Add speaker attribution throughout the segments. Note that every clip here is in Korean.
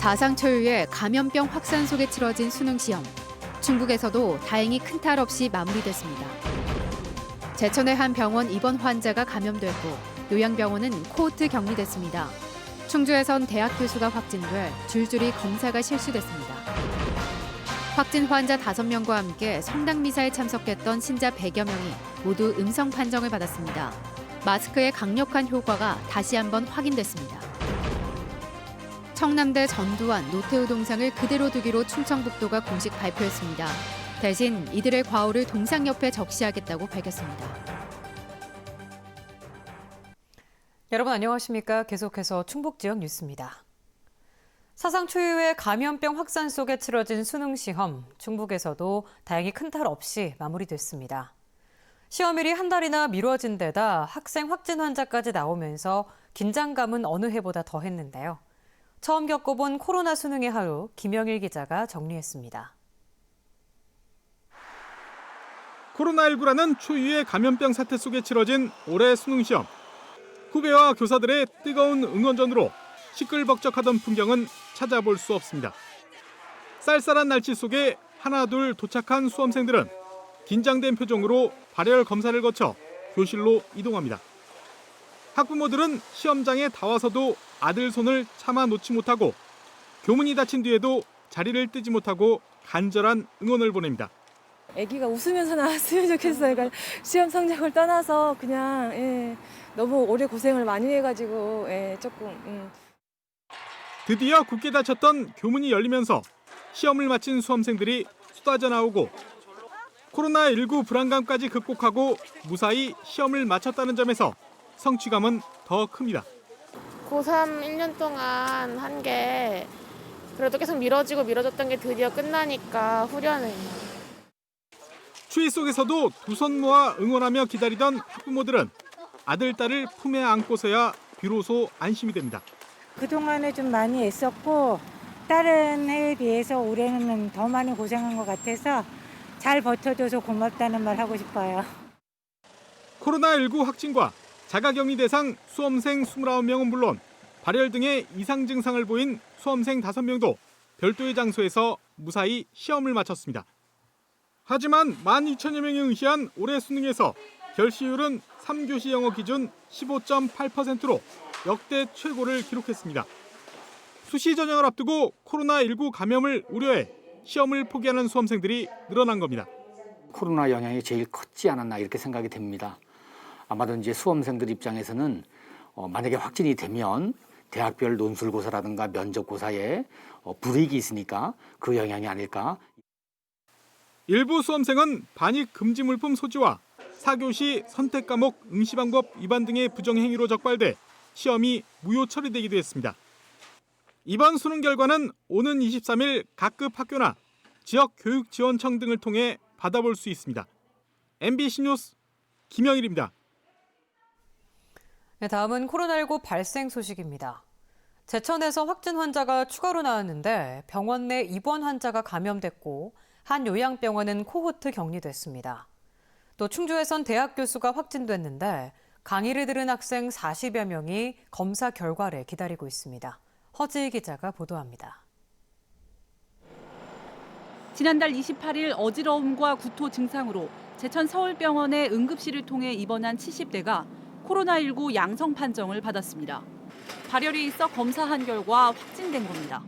Speaker 1: 사상 초유의 감염병 확산 속에 치러진 수능 시험. 중국에서도 다행히 큰 탈 없이 마무리됐습니다. 제천의 한 병원 입원 환자가 감염됐고 요양병원은 코호트 격리됐습니다. 충주에선 대학 교수가 확진돼 줄줄이 검사가 실시됐습니다. 확진 환자 5명과 함께 성당 미사에 참석했던 신자 100여 명이 모두 음성 판정을 받았습니다. 마스크의 강력한 효과가 다시 한번 확인됐습니다. 청남대 전두환, 노태우 동상을 그대로 두기로 충청북도가 공식 발표했습니다. 대신 이들의 과오를 동상 옆에 적시하겠다고 밝혔습니다.
Speaker 2: 여러분 안녕하십니까? 계속해서 충북 지역 뉴스입니다. 사상 초유의 감염병 확산 속에 치러진 수능 시험, 충북에서도 다행히 큰 탈 없이 마무리됐습니다. 시험일이 한 달이나 미뤄진 데다 학생 확진 환자까지 나오면서 긴장감은 어느 해보다 더했는데요. 처음 겪어본 코로나 수능의 하루, 김영일 기자가 정리했습니다.
Speaker 3: 코로나19라는 초유의 감염병 사태 속에 치러진 올해 수능 시험. 후배와 교사들의 뜨거운 응원전으로 시끌벅적하던 풍경은 찾아볼 수 없습니다. 쌀쌀한 날씨 속에 하나둘 도착한 수험생들은 긴장된 표정으로 발열 검사를 거쳐 교실로 이동합니다. 학부모들은 시험장에 다 와서도 아들 손을 참아 놓지 못하고 교문이 닫힌 뒤에도 자리를 뜨지 못하고 간절한 응원을 보냅니다.
Speaker 4: 아기가 웃으면서 나왔으면 좋겠어요. 그러니까 시험 성적을 떠나서 그냥 너무 오래 고생을 많이 해가지고 조금.
Speaker 3: 드디어 굳게 닫혔던 교문이 열리면서 시험을 마친 수험생들이 쏟아져 나오고 코로나19 불안감까지 극복하고 무사히 시험을 마쳤다는 점에서 성취감은 더 큽니다.
Speaker 5: 고3 1년 동안 한 게 그래도 계속 미뤄졌던 게 드디어 끝나니까 후련해요.
Speaker 3: 추위 속에서도 두 손 모아 응원하며 기다리던 학부모들은 아들, 딸을 품에 안고서야 비로소 안심이 됩니다.
Speaker 6: 그동안에 좀 많이 애썼고 다른 해에 비해서 올해는 더 많이 고생한 것 같아서 잘 버텨줘서 고맙다는 말 하고 싶어요.
Speaker 3: 코로나19 확진과 자가격리 대상 수험생 29명은 물론 발열 등의 이상 증상을 보인 수험생 5명도 별도의 장소에서 무사히 시험을 마쳤습니다. 하지만 12,000여 명이 응시한 올해 수능에서 결시율은 3교시 영어 기준 15.8%로 역대 최고를 기록했습니다. 수시 전형을 앞두고 코로나19 감염을 우려해 시험을 포기하는 수험생들이 늘어난 겁니다.
Speaker 7: 코로나 영향이 제일 컸지 않았나 이렇게 생각이 됩니다. 아마도 이제 수험생들 입장에서는 만약에 확진이 되면 대학별 논술고사라든가 면접고사에 불이익이 있으니까 그 영향이 아닐까.
Speaker 3: 일부 수험생은 반입 금지 물품 소지와 4교시 선택 과목 응시 방법 위반 등의 부정 행위로 적발돼 시험이 무효 처리되기도 했습니다. 이번 수능 결과는 오는 23일 각급 학교나 지역 교육지원청 등을 통해 받아볼 수 있습니다. MBC 뉴스 김영일입니다.
Speaker 2: 네, 다음은 코로나19 발생 소식입니다. 제천에서 확진 환자가 추가로 나왔는데 병원 내 입원 환자가 감염됐고 한 요양병원은 코호트 격리됐습니다. 또 충주에선 대학 교수가 확진됐는데 강의를 들은 학생 40여 명이 검사 결과를 기다리고 있습니다. 허지희 기자가 보도합니다.
Speaker 8: 지난달 28일 어지러움과 구토 증상으로 제천 서울병원의 응급실을 통해 입원한 70대가 코로나19 양성 판정을 받았습니다. 발열이 있어 검사한 결과 확진된 겁니다.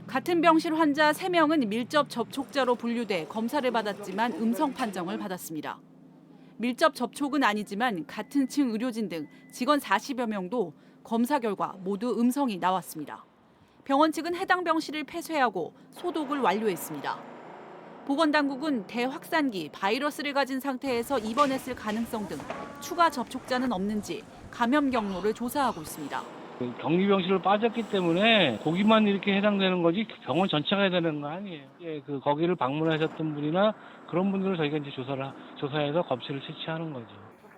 Speaker 8: 같은 병실 환자 3명은 밀접 접촉자로 분류돼 검사를 받았지만 음성 판정을 받았습니다. 밀접 접촉은 아니지만 같은 층 의료진 등 직원 40여 명도 검사 결과 모두 음성이 나왔습니다. 병원 측은 해당 병실을 폐쇄하고 소독을 완료했습니다. 보건당국은 대확산기 바이러스를 가진 상태에서 입원했을 가능성 등 추가 접촉자는 없는지 감염 경로를 조사하고 있습니다.
Speaker 9: 격리병실로 빠졌기 때문에 거기만 이렇게 해당되는 거지 병원 전체가 해야 되는 거 아니에요. 거기를 방문하셨던 분이나 그런 분들을 저희가 이제 조사해서 검체를 채취하는 거죠.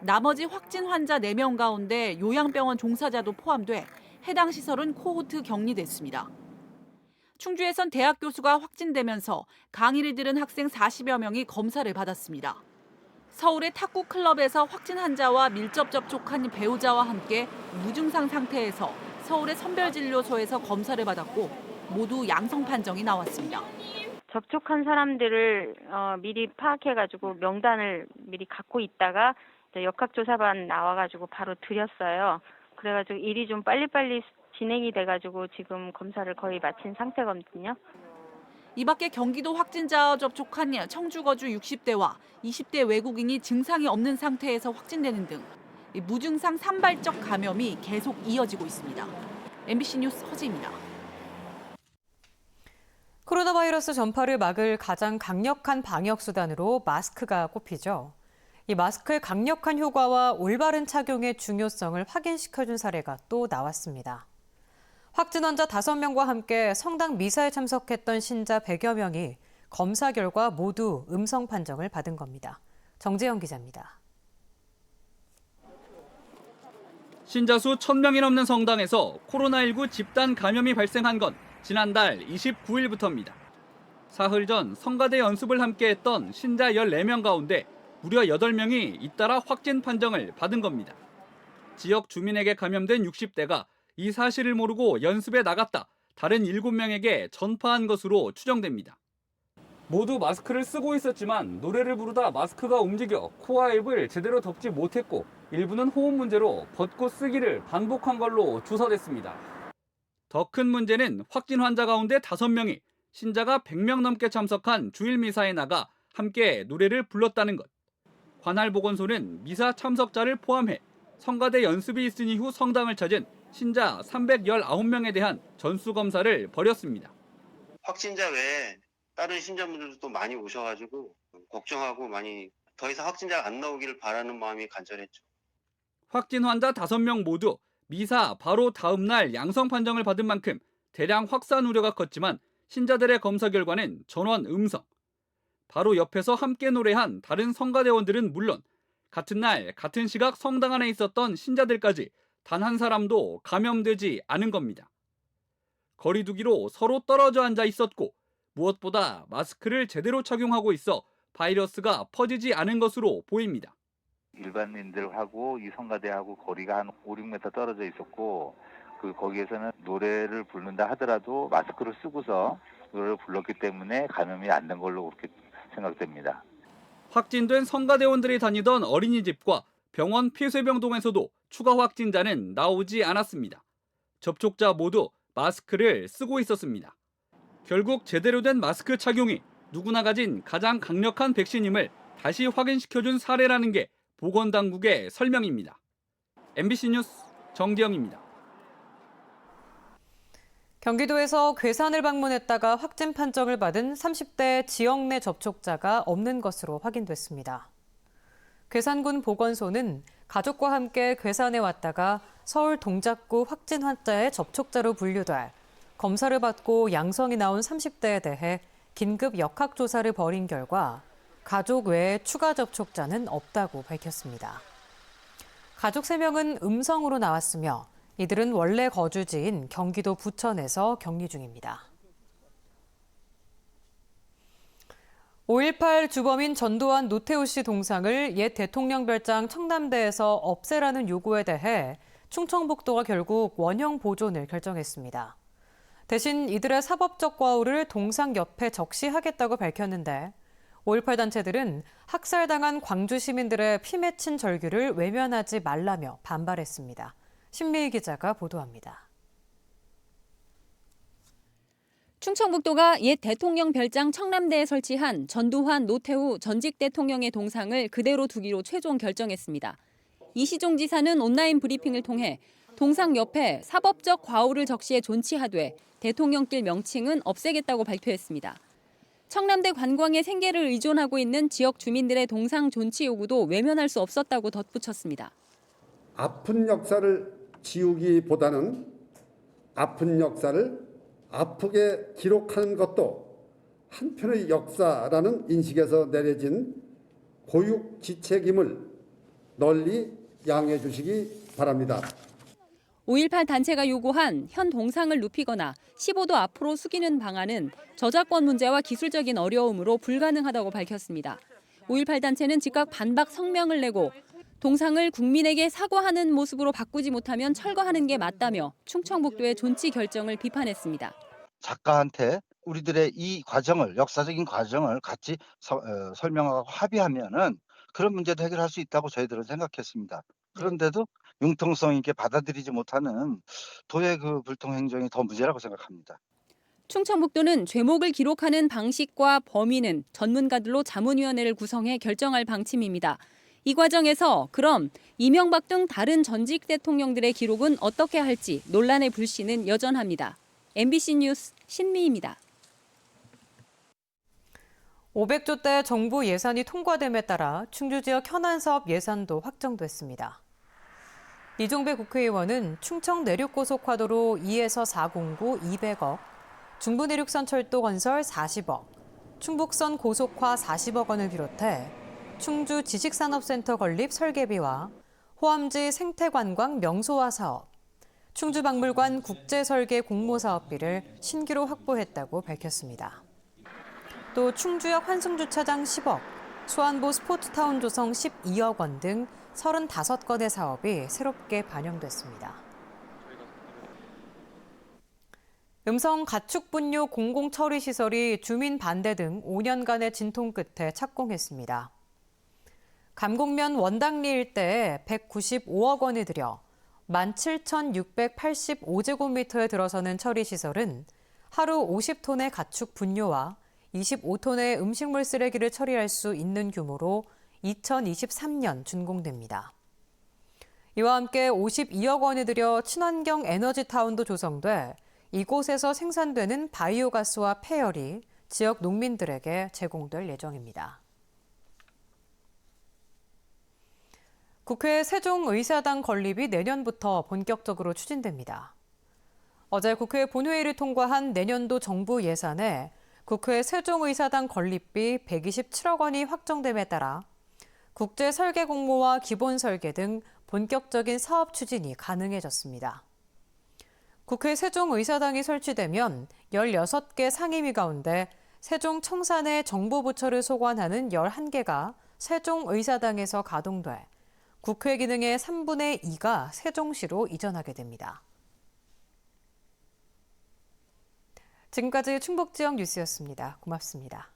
Speaker 8: 나머지 확진 환자 4명 가운데 요양병원 종사자도 포함돼 해당 시설은 코호트 격리됐습니다. 충주에선 대학 교수가 확진되면서 강의를 들은 학생 40여 명이 검사를 받았습니다. 서울의 탁구 클럽에서 확진 환자와 밀접 접촉한 배우자와 함께 무증상 상태에서 서울의 선별진료소에서 검사를 받았고 모두 양성 판정이 나왔습니다.
Speaker 10: 접촉한 사람들을 미리 파악해가지고 명단을 미리 갖고 있다가 역학조사반 나와가지고 바로 드렸어요. 그래가지고 일이 좀 빨리빨리 진행이 돼가지고 지금 검사를 거의 마친 상태거든요.
Speaker 8: 이 밖에 경기도 확진자와 접촉한 청주 거주 60대와 20대 외국인이 증상이 없는 상태에서 확진되는 등 무증상 산발적 감염이 계속 이어지고 있습니다. MBC 뉴스 허지입니다.
Speaker 2: 코로나 바이러스 전파를 막을 가장 강력한 방역 수단으로 마스크가 꼽히죠. 이 마스크의 강력한 효과와 올바른 착용의 중요성을 확인시켜준 사례가 또 나왔습니다. 확진 환자 5명과 함께 성당 미사에 참석했던 신자 100여 명이 검사 결과 모두 음성 판정을 받은 겁니다. 정재영 기자입니다.
Speaker 11: 신자 수 1,000명이 넘는 성당에서 코로나19 집단 감염이 발생한 건 지난달 29일부터입니다. 사흘 전 성가대 연습을 함께했던 신자 14명 가운데 무려 8명이 잇따라 확진 판정을 받은 겁니다. 지역 주민에게 감염된 60대가 이 사실을 모르고 연습에 나갔다 다른 7명에게 전파한 것으로 추정됩니다. 모두 마스크를 쓰고 있었지만 노래를 부르다 마스크가 움직여 코와 입을 제대로 덮지 못했고 일부는 호흡 문제로 벗고 쓰기를 반복한 걸로 조사됐습니다. 더 큰 문제는 확진 환자 가운데 5명이 신자가 100명 넘게 참석한 주일 미사에 나가 함께 노래를 불렀다는 것. 관할보건소는 미사 참석자를 포함해 성가대 연습이 있은 이후 성당을 찾은 신자 319명에 대한 전수검사를 벌였습니다.
Speaker 12: 확진자 외에 다른 신자분들도 또 많이 오셔가지고 걱정하고 많이 더 이상 확진자가 안 나오기를 바라는 마음이 간절했죠.
Speaker 11: 확진 환자 5명 모두 미사 바로 다음 날 양성 판정을 받은 만큼 대량 확산 우려가 컸지만 신자들의 검사 결과는 전원 음성. 바로 옆에서 함께 노래한 다른 성가대원들은 물론 같은 날 같은 시각 성당 안에 있었던 신자들까지 단 한 사람도 감염되지 않은 겁니다. 거리 두기로 서로 떨어져 앉아 있었고 무엇보다 마스크를 제대로 착용하고 있어 바이러스가 퍼지지 않은 것으로 보입니다.
Speaker 13: 일반인들하고 이 성가대하고 거리가 한 5, 6m 떨어져 있었고 거기에서는 노래를 부른다 하더라도 마스크를 쓰고서 노래를 불렀기 때문에 감염이 안 된 걸로 그렇게 생각됩니다.
Speaker 11: 확진된 성가대원들이 다니던 어린이집과 병원 폐쇄병동에서도 추가 확진자는 나오지 않았습니다. 접촉자 모두 마스크를 쓰고 있었습니다. 결국 제대로 된 마스크 착용이 누구나 가진 가장 강력한 백신임을 다시 확인시켜준 사례라는 게 보건당국의 설명입니다. MBC 뉴스 정기영입니다.
Speaker 2: 경기도에서 괴산을 방문했다가 확진 판정을 받은 30대 지역 내 접촉자가 없는 것으로 확인됐습니다. 괴산군 보건소는 가족과 함께 괴산에 왔다가 서울 동작구 확진 환자의 접촉자로 분류돼 검사를 받고 양성이 나온 30대에 대해 긴급 역학조사를 벌인 결과 가족 외에 추가 접촉자는 없다고 밝혔습니다. 가족 3명은 음성으로 나왔으며 이들은 원래 거주지인 경기도 부천에서 격리 중입니다. 5.18 주범인 전두환 노태우 씨 동상을 옛 대통령 별장 청남대에서 없애라는 요구에 대해 충청북도가 결국 원형 보존을 결정했습니다. 대신 이들의 사법적 과오를 동상 옆에 적시하겠다고 밝혔는데 5.18 단체들은 학살당한 광주 시민들의 피 맺힌 절규를 외면하지 말라며 반발했습니다. 신미희 기자가 보도합니다.
Speaker 14: 충청북도가 옛 대통령 별장 청남대에 설치한 전두환, 노태우 전직 대통령의 동상을 그대로 두기로 최종 결정했습니다. 이시종 지사는 온라인 브리핑을 통해 동상 옆에 사법적 과오를 적시해 존치하되 대통령길 명칭은 없애겠다고 발표했습니다. 청남대 관광에 생계를 의존하고 있는 지역 주민들의 동상 존치 요구도 외면할 수 없었다고 덧붙였습니다.
Speaker 15: 아픈 역사를 지우기보다는 아픈 역사를 아프게 기록하는 것도 한편의 역사라는 인식에서 내려진 고육지책임을 널리 양해해 주시기 바랍니다.
Speaker 14: 5.18 단체가 요구한 현 동상을 눕히거나 15도 앞으로 숙이는 방안은 저작권 문제와 기술적인 어려움으로 불가능하다고 밝혔습니다. 5.18 단체는 즉각 반박 성명을 내고 동상을 국민에게 사과하는 모습으로 바꾸지 못하면 철거하는 게 맞다며 충청북도의 존치 결정을 비판했습니다.
Speaker 16: 작가한테 우리들의 이 과정을, 역사적인 과정을 같이 설명하고 합의하면은 그런 문제도 해결할 수 있다고 저희들은 생각했습니다. 그런데도 융통성 있게 받아들이지 못하는 도의 그 불통 행정이 더 문제라고 생각합니다.
Speaker 14: 충청북도는 죄목을 기록하는 방식과 범위는 전문가들로 자문위원회를 구성해 결정할 방침입니다. 이 과정에서 그럼 이명박 등 다른 전직 대통령들의 기록은 어떻게 할지 논란의 불씨는 여전합니다. MBC 뉴스 신미입니다.
Speaker 2: 500조대 정부 예산이 통과됨에 따라 충주 지역 현안 사업 예산도 확정됐습니다. 이종배 국회의원은 충청 내륙고속화도로 2에서 4공구 200억, 중부내륙선 철도 건설 40억, 충북선 고속화 40억 원을 비롯해 충주 지식산업센터 건립 설계비와 호암지 생태관광 명소화 사업, 충주박물관 국제설계 공모사업비를 신규로 확보했다고 밝혔습니다. 또 충주역 환승주차장 10억, 수안보 스포츠타운 조성 12억 원 등 35건의 사업이 새롭게 반영됐습니다. 음성 가축 분뇨 공공처리시설이 주민 반대 등 5년간의 진통 끝에 착공했습니다. 감곡면 원당리 일대에 195억 원을 들여 17,685제곱미터에 들어서는 처리시설은 하루 50톤의 가축 분뇨와 25톤의 음식물 쓰레기를 처리할 수 있는 규모로 2023년 준공됩니다. 이와 함께 52억 원을 들여 친환경 에너지타운도 조성돼 이곳에서 생산되는 바이오가스와 폐열이 지역 농민들에게 제공될 예정입니다. 국회 세종의사당 건립이 내년부터 본격적으로 추진됩니다. 어제 국회 본회의를 통과한 내년도 정부 예산에 국회 세종의사당 건립비 127억 원이 확정됨에 따라 국제 설계 공모와 기본 설계 등 본격적인 사업 추진이 가능해졌습니다. 국회 세종의사당이 설치되면 16개 상임위 가운데 세종 청산의 정부부처를 소관하는 11개가 세종의사당에서 가동돼 국회 기능의 3분의 2가 세종시로 이전하게 됩니다. 지금까지 충북지역 뉴스였습니다. 고맙습니다.